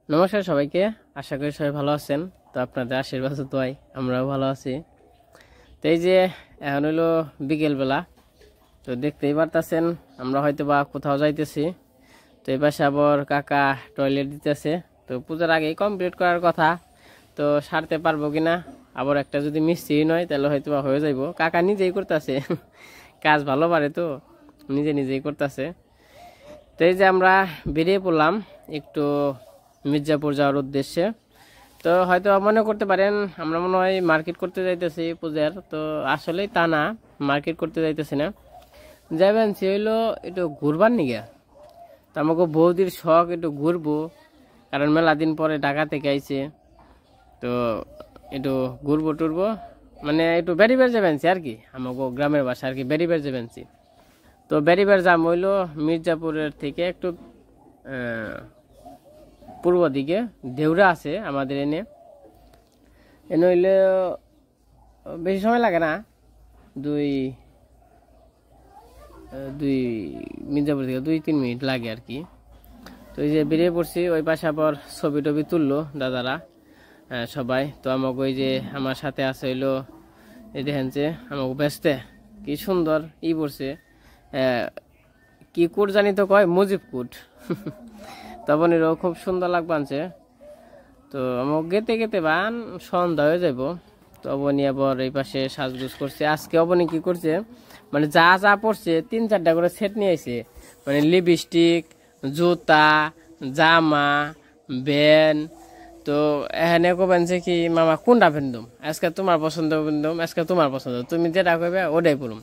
নমস্কার সবাইকে, আশা করি সবাই ভালো আছেন। তো আপনাদের আশীর্বাদ দোয়াই আমরাও ভালো আছি। তো এই যে এখন হইলো বিকেলবেলা, তো দেখতেই পারতেছেন আমরা হয়তো বা কোথাও যাইতেছি। তো এই পাশে আবার কাকা টয়লেট দিতেছে। তো পূজার আগেই কমপ্লিট করার কথা, তো সারতে পারবো কিনা, আবার একটা যদি মিস্ত্রি নয় তাহলে হয়তো বা হয়ে যাইব। কাকা নিজেই করতেছে, কাজ ভালো পারে তো নিজেই করতেছে। তো এই যে আমরা বেরিয়ে পড়লাম একটু মির্জাপুর যাওয়ার উদ্দেশ্যে। তো হয়তো মনে করতে পারেন আমরা মনে হয় মার্কেট করতে যাইতেছি পূজার, তো আসলেই তা না, মার্কেট করতে যাইতেছি না। যাবেন সে হইলো একটু ঘুরবার নিগে। তো আমাকে বৌদির শখ একটু ঘুরবো, কারণ মেলা দিন পরে ঢাকা থেকে আইছে। তো একটু ঘুরবো টুরবো, মানে একটু বেরিবের যাবেনছি আর কি, আমাকে গ্রামের বাসা আর কি, বেরিবের যাবেনছি। তো বেরিবের যাম হইলো মির্জাপুরের থেকে একটু পূর্ব দিকে দেউরা আছে আমাদের এনে হইলে বেশি সময় লাগে না, দুই মির্জাপুর থেকে 2-3 মিনিট লাগে আর কি। তো এই যে বেরিয়ে পড়ছি, ওই পাশে আবার ছবি টবি তুললো দাদারা সবাই। তো আমাকে ওই যে আমার সাথে আছে হইলো এই দেখেন যে আমাকে ব্যস্তে কি সুন্দর পড়ছে, কি কোট জানি তো কয়, মুজিব কোট। তখন এরও খুব সুন্দর লাগবানছে। তো আমাকে গেতে গেতে বান সন্ধ্যা হয়ে যাব। তো অবনী আবার এই পাশে সাজগুজ করছে। আজকে অবনী কি করছে, মানে যা যা পড়ছে 3-4টা করে সেট নিয়ে আইছে, মানে লিপস্টিক, জুতা, জামা, ব্যান। তো এখানে কবেন যে কি মামা কোনটা পিনদুম, আজকে তোমার পছন্দ পিনদুম, আজকে তোমার পছন্দ, তুমি যেটা কইবে ওটাই পড়ুম।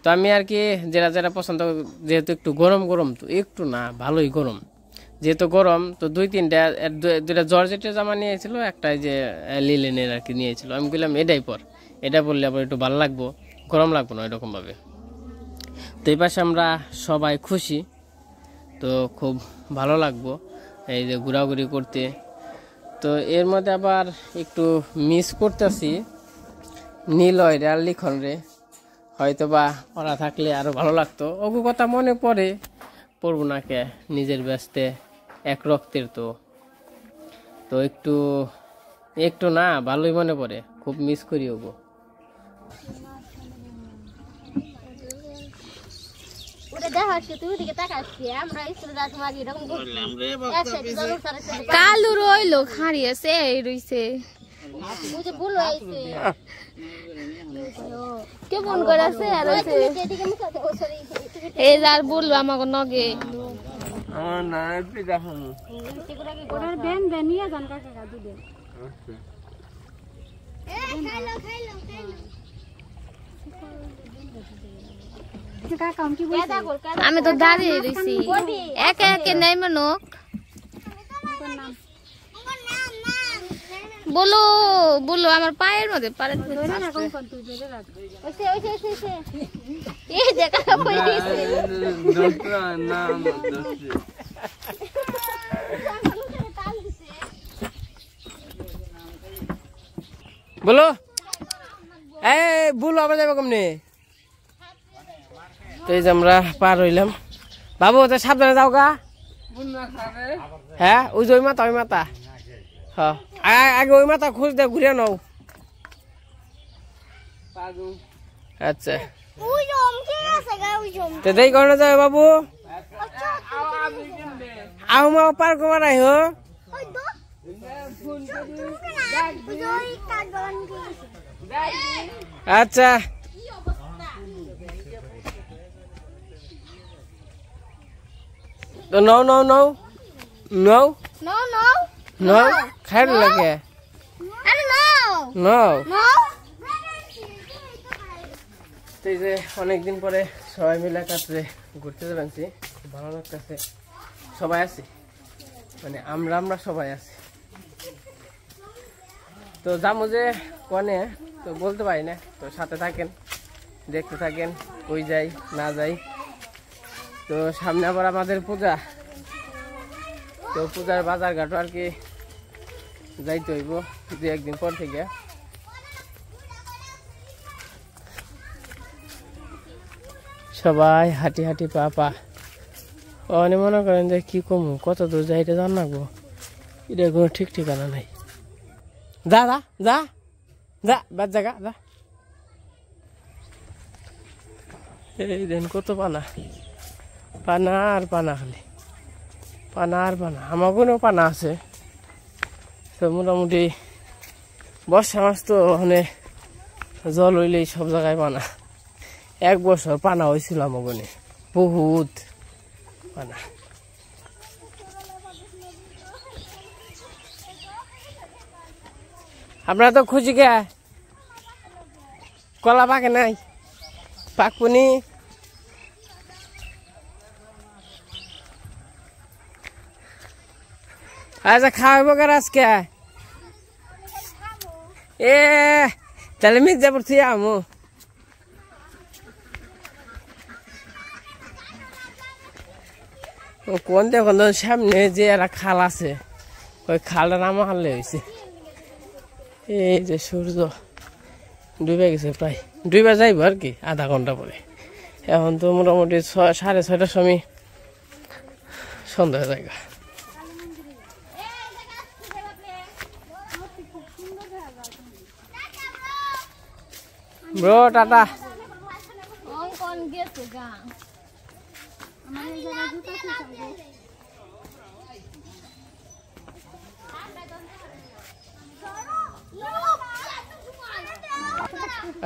তো আমি আর কি যেটা পছন্দ, যেহেতু একটু গরম গরম, তো একটু না ভালোই গরম, যেহেতু গরম, তো 2-3টা জর্জেটের জামা নিয়েছিল, একটা যে লিলেনের আর কি নিয়েছিল। আমি বললাম এটাই পর, এটা পরলে আবার একটু ভালো লাগবো, গরম লাগবো না এরকম ভাবে। তো এই পাশে আমরা সবাই খুশি, তো খুব ভালো লাগবো এই যে ঘোরাঘুরি করতে। তো এর মধ্যে আবার একটু মিস করতেছি নীলয় রে আর লিখন রে, হয়তো বা ওরা থাকলে আরো ভালো লাগতো। ওগু কথা মনে পড়ে, পড়বো না কে, নিজের ব্যস্তে এক রক্তের। তো একটু না ভালোই মনে পড়ে, খুব মিস করি ওগো। কালু রইলো খাড়িয়েছে রইছে কেমন করে আছে আর হইছে এই যার বললো আমাকে নগে আমার না একটু দেখো ওটার বেন বেনিয়া জান কাকা কাদু দে আমি তো দাঁড়িয়ে রইছি, একে একে নেই মানুক বলো বলো আমার পায়ের মধ্যে পারে বলো বলো আবার যাবো কমনে। তো এই যে আমরা পার হইলাম। বাবু ওটা সাবধানে যাও গা। হ্যাঁ ওই যে ওই মাথা হ্যাঁ আগে ওই মাথা খুঁজ দে, ঘুরে নাও। আচ্ছা তো দেই কোন যাবে বাবু, আও মা পার কমার আই হো। আচ্ছা তো নো খাই লাগে এই যে অনেকদিন পরে সবাই মিলে কাছে ঘুরতে যাচ্ছি, খুব ভালো লাগতেছে। সবাই আছি, মানে আমরা সবাই আছি। তো যাবো যে কনে তো বলতে পারি না, তো সাথে থাকেন, দেখতে থাকেন কই যাই না যাই। তো সামনে আবার আমাদের পূজা, তো পূজার বাজার ঘাট আর কি যাইতে হইব 2-1 দিন পর থেকে। সবাই হাঁটি পা অনেক মনে করেন যে কি কমু, কত দূর যাইতে জান লাগবো, এটা কোনো ঠিক ঠিকানা নাই। যা যা যা যা বাদ জায়গা যা। এই দেন কত পানা, পানা আর পানা, খালি পানা আর পানা। আমার কোনো পানা আছে তো মোটামুটি বর্ষা মাস তো ওখানে জল হইলেই সব জায়গায় পানা। 1 বছর পানা হয়েছিল আমার ওখানে, বহুত পানা। আপনারা তো খুঁজি গে কলা পাকে নাই, পাকুনি আচ্ছা খাওয়াবো কার আজকে? এ তাহলে মির্জাপুর থেকে আমো। কোন দেখুন সামনে যে একটা খাল আছে, ওই খালটা নামা হারলে হয়েছে। এই যে সূর্য ডুবে গেছে, প্রায় ডুবে যাইব আর কি আধা ঘন্টা পরে। এখন তো মোটামুটি 6:30টার সময় সন্ধ্যা জায়গা। Bro tata.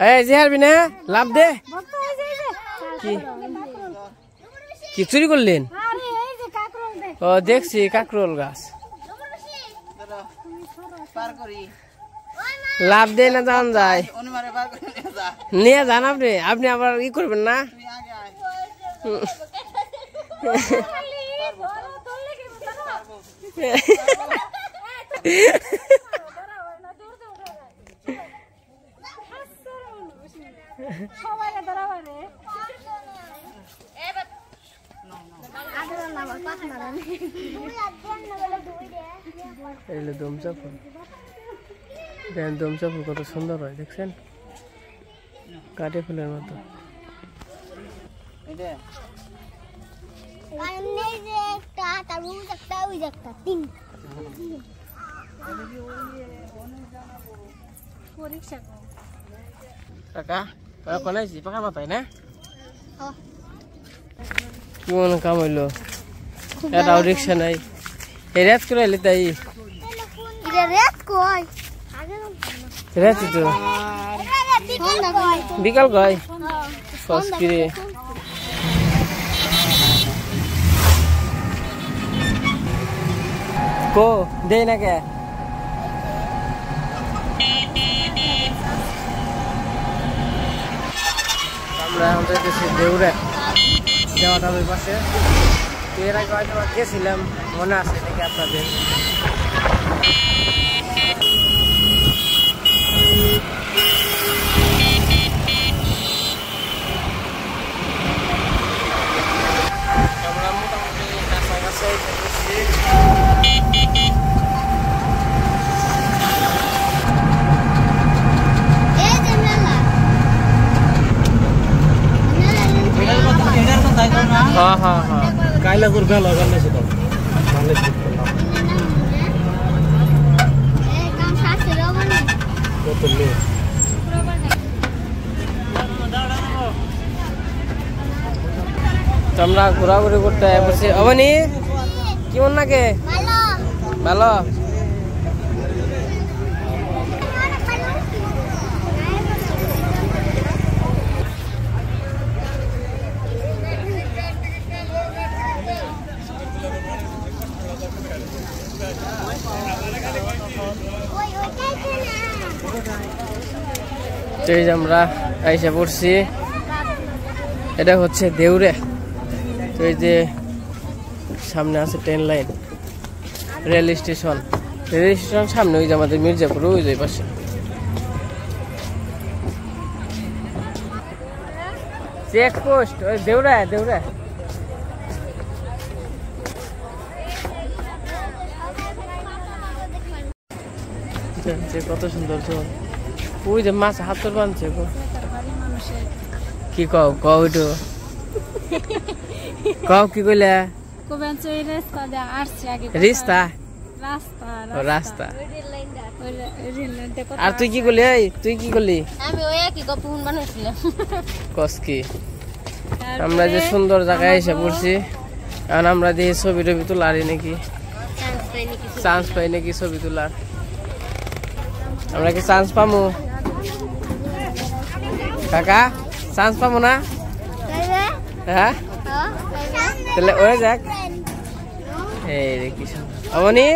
এই যে হারবি না, লাভ দে। কি চুরি করলেন? ও দেখছি কাকরোল গাছ। লাভ দে না জান যায়, নিয়ে যান আপনি। আপনি আবার ই করবেন না। দমচা ফুল, দেখেন দমচা ফুল কত সুন্দর হয়, দেখছেন কাটে ফুলের মতো। কাকা কোন আইছি পাকা মাথায় না, কি মনে কাম হইলো? এটাও রিক্সা নাই, এই রাত করে এলে তাই রাতে তো বিকাল গয় সস্কিরে। কো দে না কে আমরা আমাদের দেশে দেউরে দেওয়াটা ওই পাশে। এর আগে হয়তো গেছিলাম, মনে আছে নাকি আপনাদের? আমরা মোটামুটি কাছাকাছি এসে বসছি। হ্যাঁ হ্যাঁ হ্যাঁ কাইলা করবে লাগালে সেটা মানে কত লে আমরা ঘোরাঘুরি করতে বসে। অবনি কেমন লাগে? ভালো। আমরা আইসা পড়ছি, এটা হচ্ছে দেউরে। তো এই যে সামনে আছে train line, rail station. Rail station সামনে ওই যে আমাদের মির্জাপুর, ওই যে পাশে। চেকপোস্ট ওই দেউরা দেউরা। কত সুন্দর জল, ওই যে মাছ হাতর বানছে। কি কও কও ওইটো কও কি কইলা? রিস্তা রাস্তা আর তুই কি করলি? তুই কি করলি? আমি ওই একই গপ বানাইছিলাম। কস কি? আমরা যে সুন্দর জায়গায় এসে পড়ছি, কারণ আমরা দিয়ে ছবি টবি তোলারি নাকি চান্স পাই নাকি ছবি তোলার? আমরা কি চান্স পামু কাকা? চান্স পামু না? হ্যাঁ তাহলে ওই যাক। এই রে কি অমনি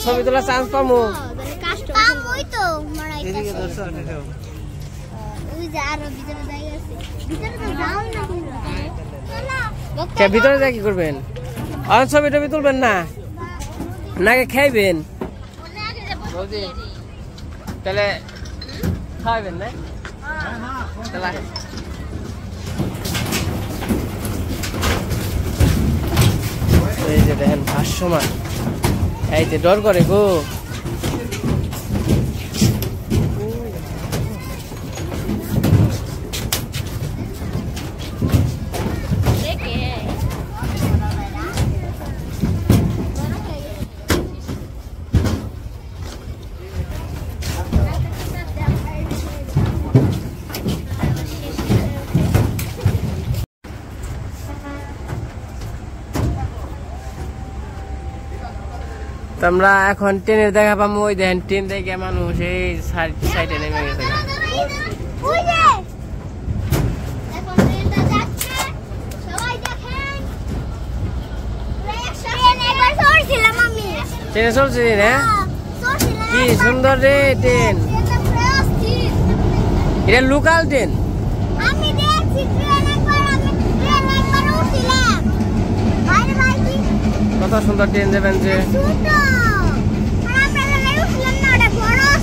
ছবি তোলার চান্স পামু? ভিতরে যা কি করবেন? ছবি টবি তুলবেন না নাকি খাইবেন? তাহলে খাইবেন না? এই যে দেখেন ভাষ্যমান, এই যে ডর করে গো। আমরা এখন ট্রেনের দেখা পাবো। ওই দেখেন ট্রেন দেখে মানুষ এই সাইডে নেমে গেছে। ট্রেনে চলছে না? কি সুন্দর রে ট্রেন! এটা লোকাল ট্রেন। কত সুন্দর ট্রেন যাবেন যে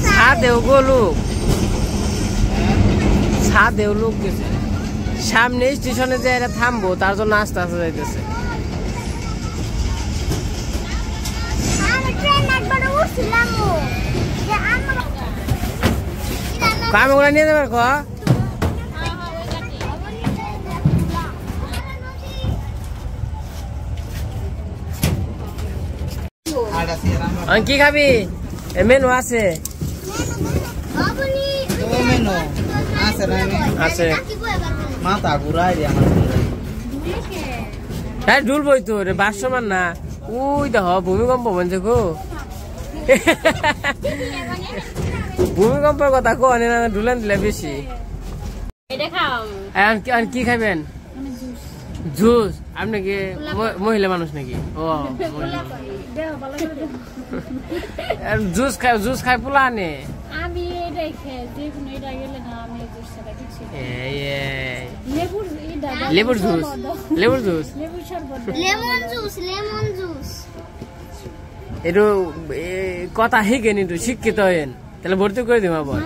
ছাদেও গো লোক, ছাদেও লোক গেছে। সামনে স্টেশনে যে এটা থামবো তার জন্য আস্তে আস্তে যাইতেছে। আমি ওগুলা নিয়ে যাবেন ক কি খাবি? মেনু আছে আছে মাথা ঘুরাই হ্যাঁ ডুলবই তো রে। বাসমান না ওই দেখ ভূমিকম্প বলছে গো। ভূমিকম্পের কথা কো না ডুলেন দিলে বেশি। কি খাবেন? জুস। আপনি কি মহিলা মানুষ নাকি? ও জুস খাই, জুস খাই পোলা আনে। আমি এটাই খাই, যে কোনো এটা গেলে না আমি জুস ছাড়া কিছু লেবুর জুস, লেবুর জুস, লেবুর শরবত, লেমন জুস, লেমন জুস। একটু কথা শিখেন, একটু শিক্ষিত হয়েন, তাহলে ভর্তি করে দিব আবার।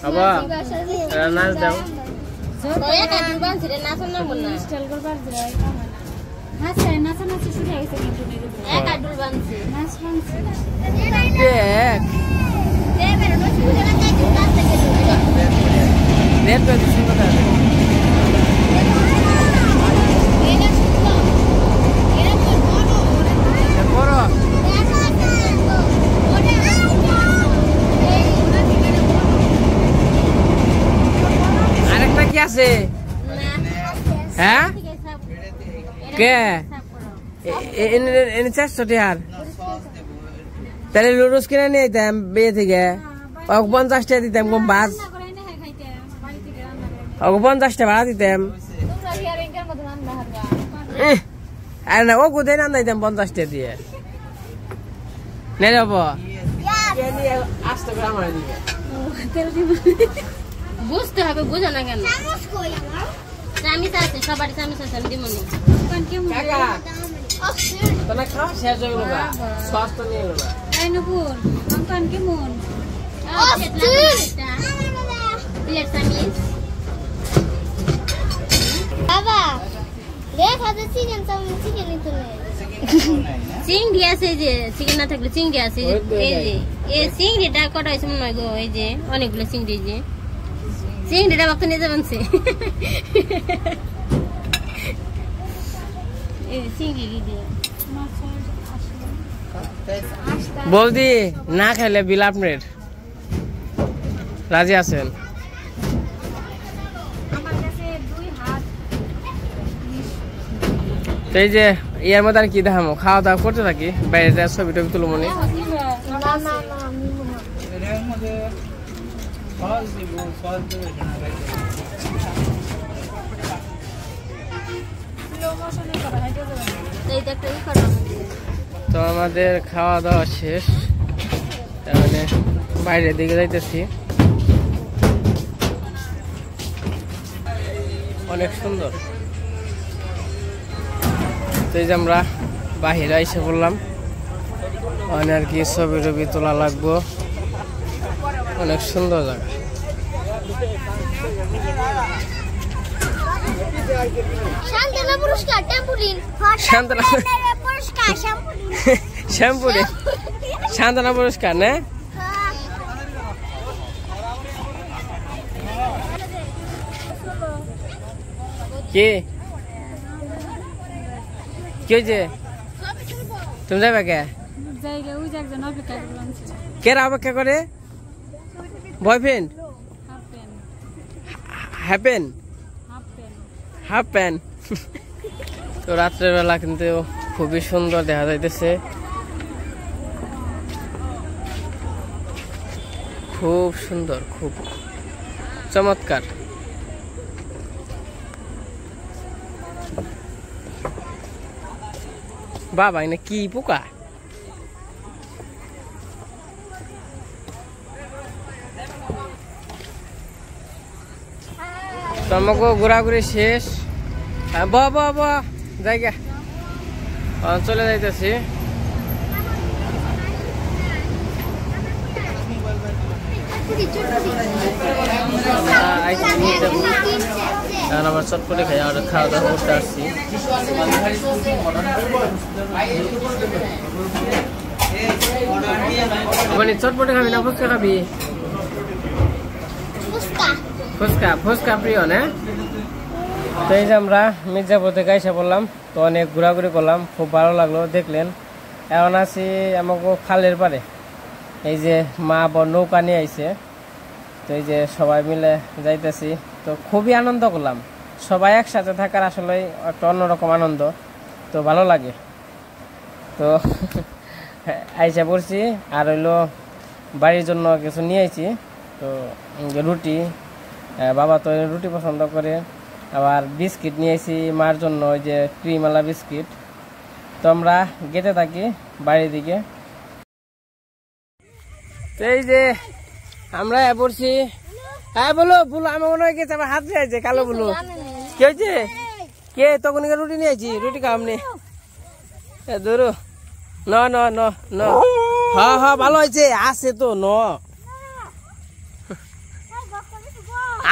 বাবা নাচ দাও। আরেকটা কি আছে? হ্যাঁ কে এনে 400 টাকার? তাহলে লুডুস কিনে নিয়ে যেতাম বিয়ে থেকে, 50 টাকা দিতাম কম বাস, 50 টাকা ভাড়া দিতাম। আর না ও কোথায় রান্না দিতাম 50 টাকা দিয়ে নেই যাব। বুঝতে হবে, বুঝো না কেন? চামিচ আছে, সবার চামিচ আছে, আমি দিমনি। চিংড়ি আছে, যে চিকেন না থাকলে চিংড়ি আছে, এই যে এই চিংড়িটা কটা হয়েছে মনে হয় গো, এই যে অনেকগুলো চিংড়ি, যে চিংড়িটা বাক্ত নিয়ে যাবেন। এই চিংড়ি দিয়ে বৌদি না খেলে বিল আপনার রাজি আছেন? তো এই যে ইয়ার মধ্যে আর কি দেখামো, খাওয়া দাওয়া করতে থাকি, বাইরে যা ছবি টবি তুলো মনে। তো আমাদের খাওয়া দাওয়া শেষ, তার মানে বাইরের দিকে যাইতেছি। অনেক সুন্দর। তো এই যে আমরা বাহিরে এসে বললাম, মানে আর কি ছবি টবি তোলা লাগবো, অনেক সুন্দর জায়গা। শান্তনা পুরস্কার না? কি কি হয়েছে? তুমি যাবে কে? কেরা অপেক্ষা করে? বয়ফ্রেন্ড? হ্যাপেন? Half pant. তো রাত্রের বেলা কিন্তু খুবই সুন্দর দেখা যাইতেছে, খুব সুন্দর, খুব চমৎকার। বাবা এনে কি পোকা? তোমাকে ঘোরাঘুরি শেষ, জায়গা চলে যাইতেছি। আমার চটপটে খাই আর খাওয়া দাওয়া করতে আসছি। চটপটে খাবি না ফুচকা খাবি? ফুচকা, ফুচকা প্রিয় না? তো এই যে আমরা মির্জাপুর থেকে এসে বললাম, তো অনেক ঘোরাঘুরি করলাম, খুব ভালো লাগলো। দেখলেন এখন আছি আমাকে খালের পারে, এই যে মা বড় নৌকা নিয়ে আইছে, তো এই যে সবাই মিলে যাইতেছি। তো খুবই আনন্দ করলাম, সবাই একসাথে থাকার আসলে একটা অন্যরকম আনন্দ, তো ভালো লাগে। তো আইসা পড়ছি, আর হইলো বাড়ির জন্য কিছু নিয়ে আইছি। তো রুটি, বাবা তো রুটি পছন্দ করে, আবার বিস্কিট নিয়ে এসেছি মার জন্য, ওই যে ক্রিমওয়ালা বিস্কিট। তো আমরা গেতে থাকি বাড়ির দিকে। তো এই যে আমরা পড়ছি, হ্যাঁ বলো বলো, আমার মনে হয় গেছে আমার হাত যাইছে কালো বলো। কি হয়েছে? কে তখন রুটি নিয়েছি, রুটি খাও আমনি ধরো। ন ন ন ন, হ্যাঁ হ্যাঁ ভালো হয়েছে, আছে তো ন।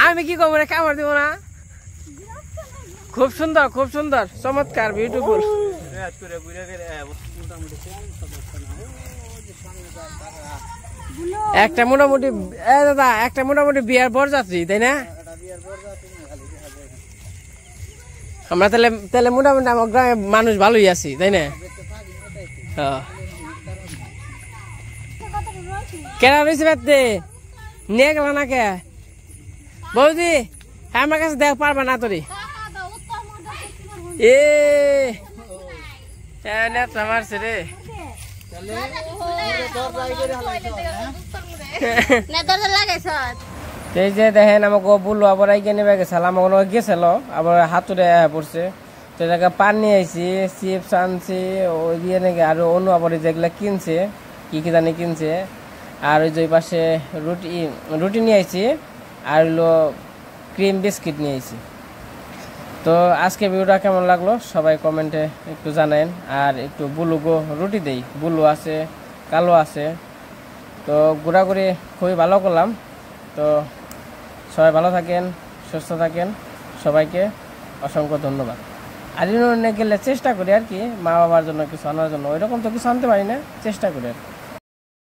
আমি কি করবো, কামড় দিব না? খুব সুন্দর, খুব সুন্দর, চমৎকার, বিউটিফুল। একটা মোটামুটি দাদা, একটা মোটামুটি বিয়ার বরযাত্রী, তাই না? আমরা তাহলে তাহলে মোটামুটি আমার গ্রামে মানুষ ভালোই আছি, তাই না? কেনা রয়েছে বাড়তে নিয়ে গেল না কে বৌদি? আমার কাছে দেখ পারবা না তোরি? এ মারছে রে। এই যে দেখেন আমাকে বললো আবার আইকে নেবে গেছিল, আমাকে গেছিল আবার হাতুড়ে পড়ছে। তো এটাকে পান নিয়ে আইসি, চিপস আনছি, ওই দিয়ে নাকি আরো অন্য আবার যেগুলা কিনছে, কি কি জানি কিনছে। আর ওই যে পাশে রুটি নিয়ে আইছি, আর হইলো ক্রিম বিস্কিট নিয়ে আইছি। তো আজকে ভিডিওটা কেমন লাগলো সবাই কমেন্টে একটু জানান। আর একটু বুলু গো রুটি দেই, বুলু আছে, কালো আছে। তো ঘোরাঘুরি খুবই ভালো করলাম। তো সবাই ভালো থাকেন, সুস্থ থাকেন, সবাইকে অসংখ্য ধন্যবাদ। আর গেলে চেষ্টা করি আর কি মা বাবার জন্য কিছু আনার জন্য, ওইরকম তো কিছু আনতে পারি না, চেষ্টা করি আর কি।